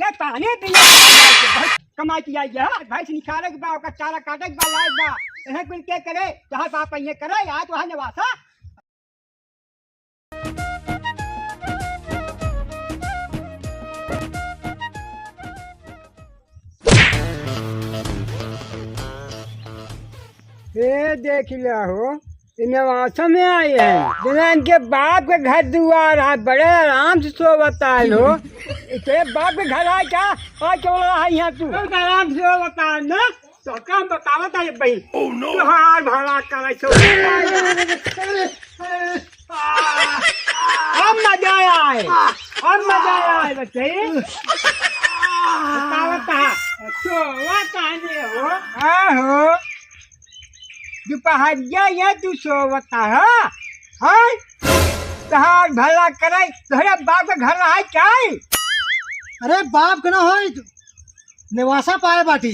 ले पानी पिया कमाई किया है भैंस निकाले के बा चारा काटे के बा लाए बा एहे कुल के करे जहां बाप ये करे आज वहां नवासा ये देख लिया हो नवासा में आए हैं बिना इनके बाप के घर दुआर है बड़े आराम से सो बताए हो तेरे बाप के घर आए क्या और क्यों रहा है यहाँ तू आराम से सो बताए ना तो काम बतावा था भाई हार भाड़ा करे सो अब मजा आए अब मजा आए बच्चे बतावा था सो बताने हो हो दोपहरिया ये तू सोवता है हाँ तहार भला करे तोहरा बाप के घर रहा क्या अरे बाप के ना हो निवासा पाए बाटी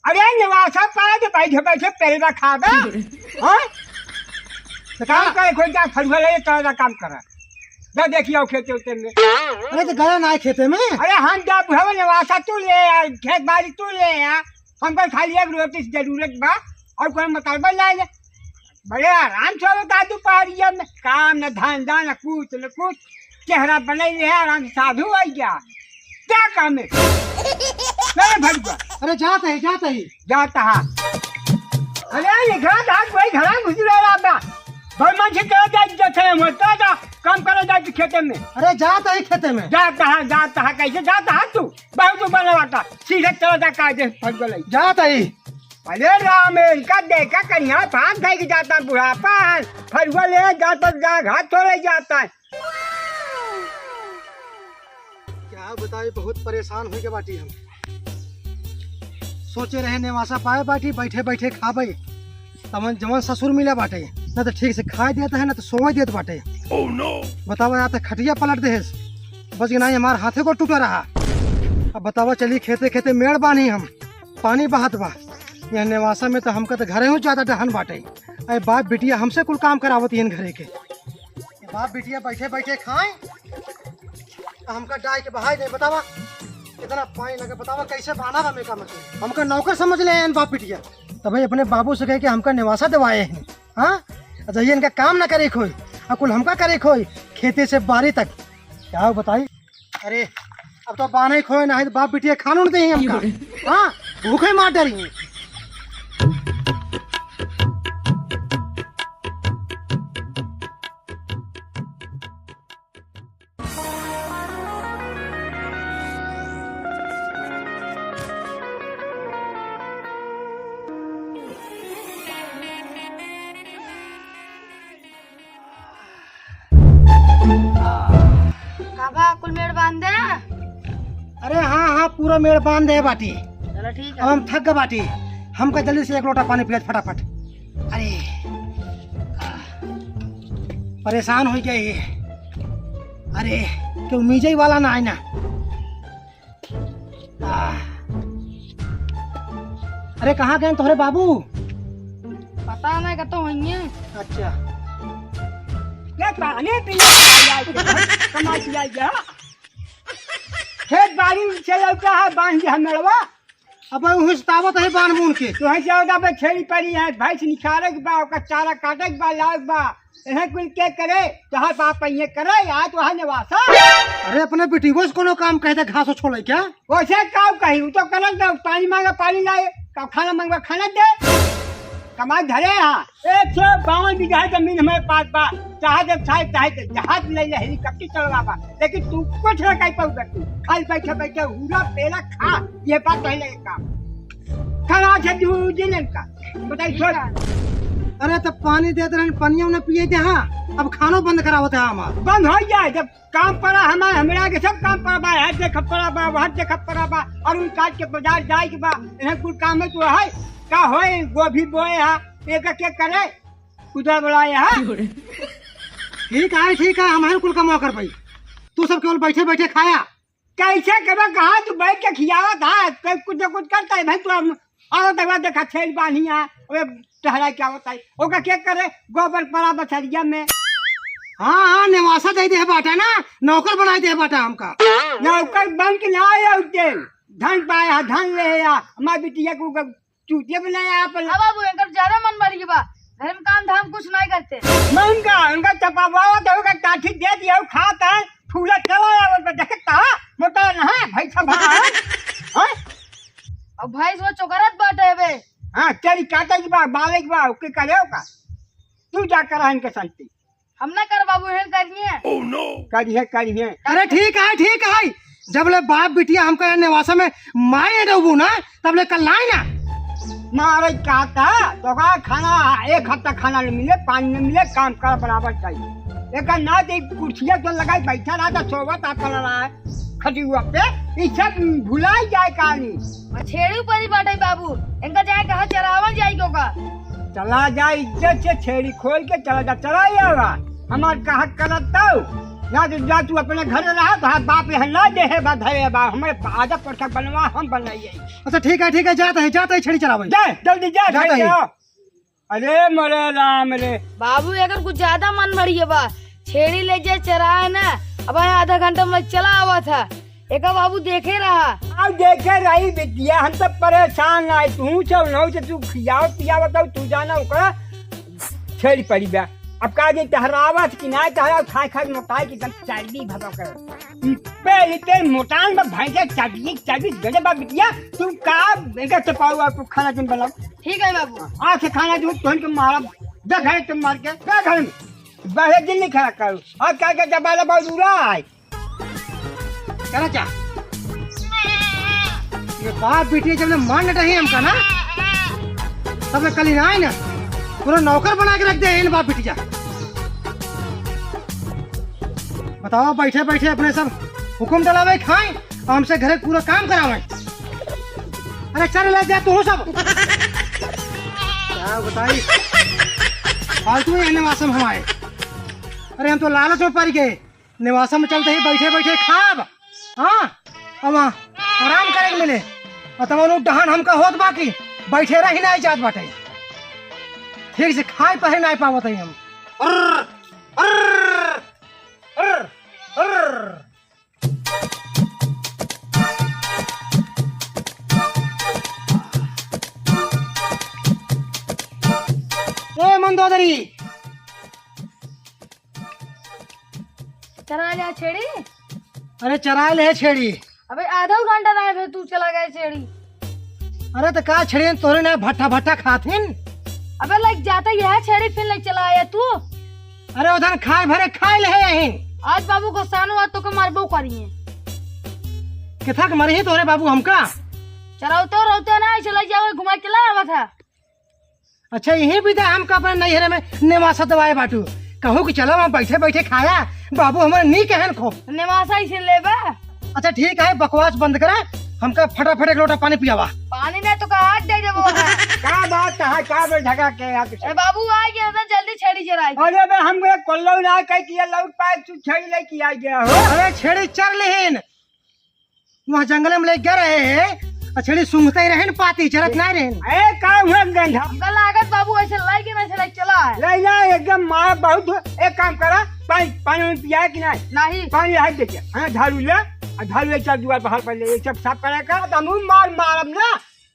अरे निवासा पाए तो बैठे बैठे पेलवा खाबे हाँ तो काम करे कोई जा फलवा ले तो काम कर जा देखियो खेते उते में अरे तो गया ना खेते में अरे हम जा बुढ़ावा निवासा तू ले आ खेत बाड़ी तू ले आ हमको खाली एक रोटी की जरूरत बा और कोई मतलब लाए बड़े आराम से होता दोपहरिया में काम न धंधा न कुछ चेहरा बने है आराम साधु आ गया क्या काम है अरे जाता ही जाता है अरे ये घर था कोई घर घुस रहा भाई मन से कह जाए होता था काम करो जाए खेते में अरे जाता ही खेते में जाता है कैसे जाता है तू बहुत बनवाता सीधे चला जा काजे फट गई जाता ही अरे राम इनका देखा कन्या फान खाई के जाता बुढ़ापा है फरुआ ले जाता जा घाट थोड़े जाता है क्या बताए बहुत परेशान हो गए बाटी हम सोचे रहे नेवासा पाए बाटी बैठे बैठे खाबे तमन जमन ससुर मिला बाटे ना तो ठीक से खाए देता है ना तो सोए देत बाटे बतावा या तो खटिया पलट दे बच गया हमारे हाथे को टूटा रहा अब बतावा चली खेते खेते मेड़ बानी हम पानी बहात बा यह नेवासा में तो हमका तो घरे हो ज्यादा डहन बाटे अरे बाप बिटिया हमसे कुल काम करावत है घरे के बाप बिटिया बैठे बैठे खाए हमका डाय के बहाई दे बतावा इतना पानी लगे बतावा कैसे बहाना बा मेका मतलब हमका नौकर समझ ले बाप बिटिया तब भाई अपने बाबू से कहे कि हमका निवासा दिवाए हैं हाँ अच्छा ये इनका काम ना करे खोई और कुल हमका करे खोई खेते से बारी तक क्या बताई अरे अब तो बाने खोए ना है तो बाप बिटिया खाना नहीं दे हमका हाँ भूखे मार डरी कुल मेड़ बांध दे। अरे हाँ पूरा मेड़ बांध दे बाटी चलो ठीक है। अब हम थक गए बाटी हमका जल्दी से एक लोटा पानी पिया फटाफट अरे परेशान हो गए अरे क्यों मीजे वाला ना है ना अरे कहाँ गए तोहरे बाबू पता नहीं कतो होंगे। अच्छा पानी पिया कमाई किया खेत बाड़ी चलता है बांध दिया मेड़वा अब हुस्तावत है बांध बून के तो है चौदह पे छेड़ी पड़ी है भैंस निकाले के बा चारा काटे के बा लाए बा एहे कुल के करे जहाँ बाप ये करे आज वहाँ निवासा अरे अपने बेटीगो से कोनो काम कहते घासो छोड़े क्या वैसे काम कही तो कर पानी मांगा पानी लाए खाना मांगा खाना दे कमाई धरे यहाँ 152 बीघा जमीन हमारे पास बा चाहे जहाज ले ले हेलीकॉप्टर चलवा बा लेकिन तू कुछ ना कहीं पाऊंगा तू खाली बैठे बैठे हुरा पेला खा ये बात पहले काम खाना से दिन का बताइए छोड़ अरे तो पानी देते रहे पानियों ने पिए थे हाँ अब खानो बंद करावते हैं हमारा बंद हो जाए जब काम पड़ा हमारे हमारे आगे सब काम पड़ा बा हाथ देख पड़ा बा वहाँ देख पड़ा बा और उन काट के बाजार जाए के बा इन्हें कुल काम में तो है का होए गोभी बोए हा एक के करे उधर बुलाए हा ठीक है हमारे कुल कमा कर भाई तू सब केवल बैठे बैठे खाया कैसे कब कहा तू बैठ के खियावा था कुछ न कुछ करता है भाई तू और तक देखा छेड़ बानिया टहरा क्या होता है ओका क्या करे गोबर पड़ा बछरिया में हाँ हाँ नेवासा दे दे बाटा ना, नौकर बना दे बाटा हमका। नौकर बन के ना आया उठे धन पाया धन ले या हमारी बिटिया को चूतिया बनाया अपन हाँ बाबू इनका ज्यादा मन बढ़ी बा, घर में काम धाम कुछ नहीं करते। महंगा उनका चपावा होगा काठी दे दिया खाता है फूला चला और देखता मोटा ना भाई सब हां अब भाई वो चौकरत बाटे बे। हां तेरी काटा की बात बाले की बात के करे का तू जा कर इनके शांति हम ना कर बाबू हेन करनी है। ओह नो करिए अरे ठीक है जब ले बाप बिटिया हमका नेवासा में माए डूबू ना तब ले कल लाए ना मारे काटा तो का खाना एक हफ्ता खाना नहीं मिले पानी नहीं मिले काम कर बराबर चाहिए एक ना दे कुर्सियां तो लगाई बैठा रहा था सोवत आता रहा है खटी हुआ पे ये सब भुलाई जाए कहानी छेड़ी ऊपर ही बाटे बाबू इनका जाए कहा चरावन जाए होगा। चला जाए इज्जत से छेड़ी खोल के चला जाएगा हमार कहा करता या तो जा तू अपने घर रहा तो हाथ बाप यहाँ ना दे है बधाई बा हमें आधा परखा बनवा हम बनाइए। अच्छा ठीक है जाता है छड़ी चलावे जा जल्दी जा जाता है। अरे मरे राम रे बाबू अगर कुछ ज्यादा मन बढ़ी है बा छेड़ी ले जाए चराए ना अब आधा घंटा में चला आवा था एक बाबू देखे रहा अब देखे रही बिटिया हम सब परेशान आए तू सब नौ से तू खियाओ पियाओ बताओ तू जाना ओकरा छेड़ी पड़ी बा अब का जे टहरावत कि ना टहराव खाए मोटाई की तब चर्बी भगा कर पे इतने मोटान में भैंसे चर्बी गजे बा बिटिया तू का बेगा चपाऊ आपको खाना तुम बनाओ। ठीक है बाबू आ के खाना दूध तोहन के मारा जा घर तुम मार के जा घर में बाहर दिन नहीं खड़ा करो और क्या क्या जबाला बहुत दूरा है करा चा ये बाप बिटिया जब ले मान रहे हमका ना तब ले कल ही आए ना पूरा नौकर बना के रख दे इन बाप बिटिया। बताओ बैठे बैठे अपने सब हुक्म चलावे खाए और हमसे घरे पूरा काम करावे। अरे चल ले जा तू सब क्या बताई फालतू है निवासा में हमारे। अरे हम तो लालच में पड़ गए निवासा में चलते ही बैठे बैठे खाब हाँ अब आराम करे मिले और तब डहान हमका होत बाकी बैठे रही नहीं जात बाटे ठीक से खाए पहे नहीं पावत है हम। ए मंदोदरी चला लिया छेड़ी अरे चराए ले छेड़ी अबे आधा घंटा रहे फिर तू चला गया छेड़ी। अरे तो का छेड़ी तोरे ना भट्टा खाथिन अबे लाइक जाता ही है छेड़ी फिर लाइक चला आया तू। अरे उधर खाए भरे खाए ले यहीं आज बाबू को सानो आज तो को मारबो करिए किथा के मरे ही तोरे बाबू हमका चरावते रहते ना चला जाओ घुमा के ला आवा था। अच्छा यही भी था हमका अपने नैहरे में नेवासा दवाए बाटू कहूँ कि चलो हम बैठे बैठे खाया बाबू हमारे नी कहन खो निवासा ही से लेबा। अच्छा ठीक है बकवास बंद करा हमका फटाफट एक लोटा पानी पियावा। पानी नहीं तो का हाथ दे देबो क्या बात है क्या बे झगा के ए बाबू आ गया ना जल्दी छेड़ी चराई। अरे बे हम गे कोल्लो ना कह किया लौट पाए तू छड़ी ले के आ गया हो। अरे छेड़ी चर लेहिन वहाँ जंगल में ले गए रहे हैं छेड़ी सूंघते ही रहन पाती चरत नहीं रहन। ए का हुआ गंधा हमका लागत बाबू ऐसे लाई के ना चला है ले जा एकदम मार बहुत एक काम करा पानी पिया कि नहीं पानी हाथ दे हाँ झाड़ू ले झाड़ू ले चल दुआर बाहर पर ले ये सब साफ करे का तो हम मारब ना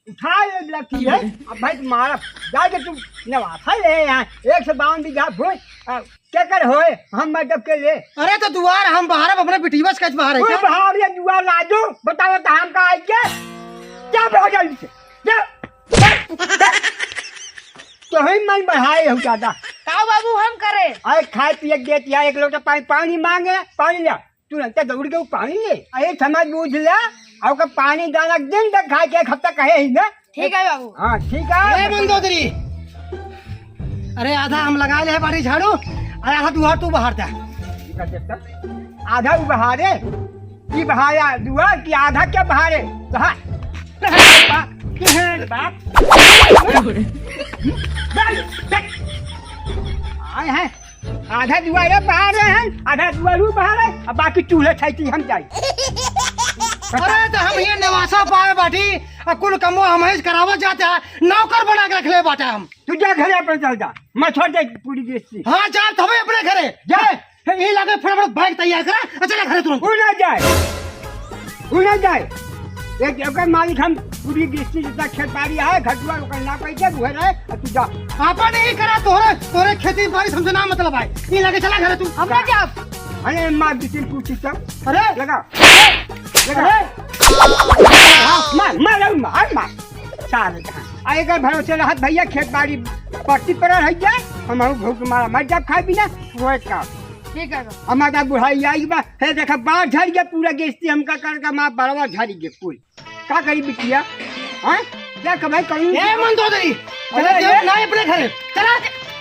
उठा लगी है अब भाई मारब जाके तू नवासा ले यहाँ 152 बीघा भूमि क्या कर होए हम मतलब के ले। अरे तो दुआर हम बाहर अपने बिटिया से बाहर है क्या बाहर ये दुआर ला दो बताओ तो हम का आई के क्या बहुत जल्दी से तो हम मन बढ़ाए हो ज्यादा का बाबू हम करे अरे खाए पिए दे दिया एक लोटा पानी मांगे पानी ले तुरंत दौड़ के पानी ले अरे समझ बूझ ले और का पानी दाना दिन तक खा के एक हफ्ता कहे ही ना। ठीक है बाबू हाँ ठीक है मंदोदरी अरे आधा हम लगा ले बाड़ी झाड़ू अरे आधा दुआर तू बाहर दे आधा वो बहारे की बहाया दुआर की आधा क्या बहारे आए हैं आधा दुआरे बहा रहे हैं आधा दुआरू बहा रहे अब बाकी चूल्हे छाई हम जाए। अरे तो हम ये नवासा पाए बाटी और कुल कमो हम करावत जाते हैं नौकर बना के रख ले बाटा हम तू जा घरे अपने चल जा मैं छोड़ दे पूरी देश हाँ जा तब अपने घरे जाए यही लाके फटाफट बैग तैयार करा और चला घरे तुरंत। वो ना जाए एक एकर मालिक हम पूरी दृष्टि जितना खेत बाड़ी है घटुआ ओकर ना पैसे दुहे रहे और तू जा आपा नहीं करा तोरे खेती बाड़ी हमसे ना मतलब है। यही लाके चला घरे तू। हम ना जाब। अरे मार दिसिन पूछी सब अरे लगा मार सारे आएगा भरोसे रहत भैया खेत बाड़ी पट्टी पर रह जाए हम भूख मारा मर जब खाए बिना वो का ठीक है हमारा बुढ़ाई आई बा है देखा बाढ़ झड़ गया पूरा गेस्ती हमका करके माँ बड़वा झड़ गया कुल का करी बिटिया हाँ क्या कमाई करूँ ए मन दो दरी अरे अरे ना अपने घरे चला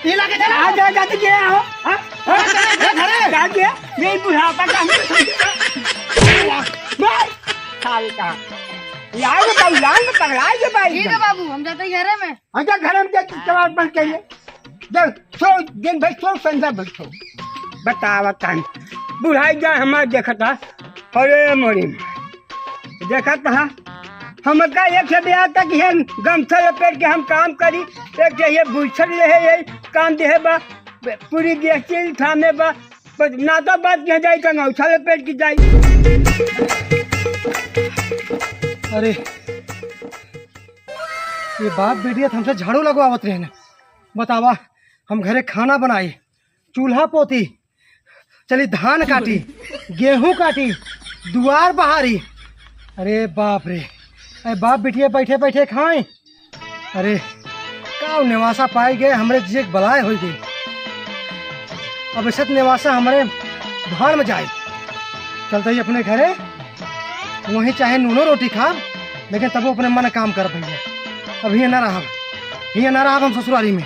ये लाके चला आ जा जाते गया हो हाँ घरे का गया मेरी बुढ़ापा का साल का यार पगला के भाई ठीक है बाबू हम जाते हैं घरे में। अच्छा घर में जाके सवाल बंद करिए जब सो दिन भर सो संध्या बैठो बतावा कान बुढ़ाई जा हमारे देखा था अरे मोरी देखा था हम का एक से ब्याह तक है गमछा लपेट के हम काम करी एक से ये बुछल रहे ये काम दे बा पूरी गेस्टी थामे बा ना तो बात कह जाए का गमछा लपेट की जाए। अरे ये बाप बेटिया हमसे झाड़ू लगवावत रहे ना बतावा हम घरे खाना बनाई चूल्हा पोती चली धान काटी गेहूं काटी दुआर बहारी। अरे बाप रे अरे बाप बेटिया बैठे बैठे खाए। अरे का नेवासा पाई गए हमरे जे बलाए हो गई। अब ऐसा नेवासा हमारे धान में जाए चलते ही अपने घरे वहीं चाहे नूनो रोटी खा लेकिन तब वो अपने मन काम कर भैया। अब ये ना रहा हम ससुरारी में।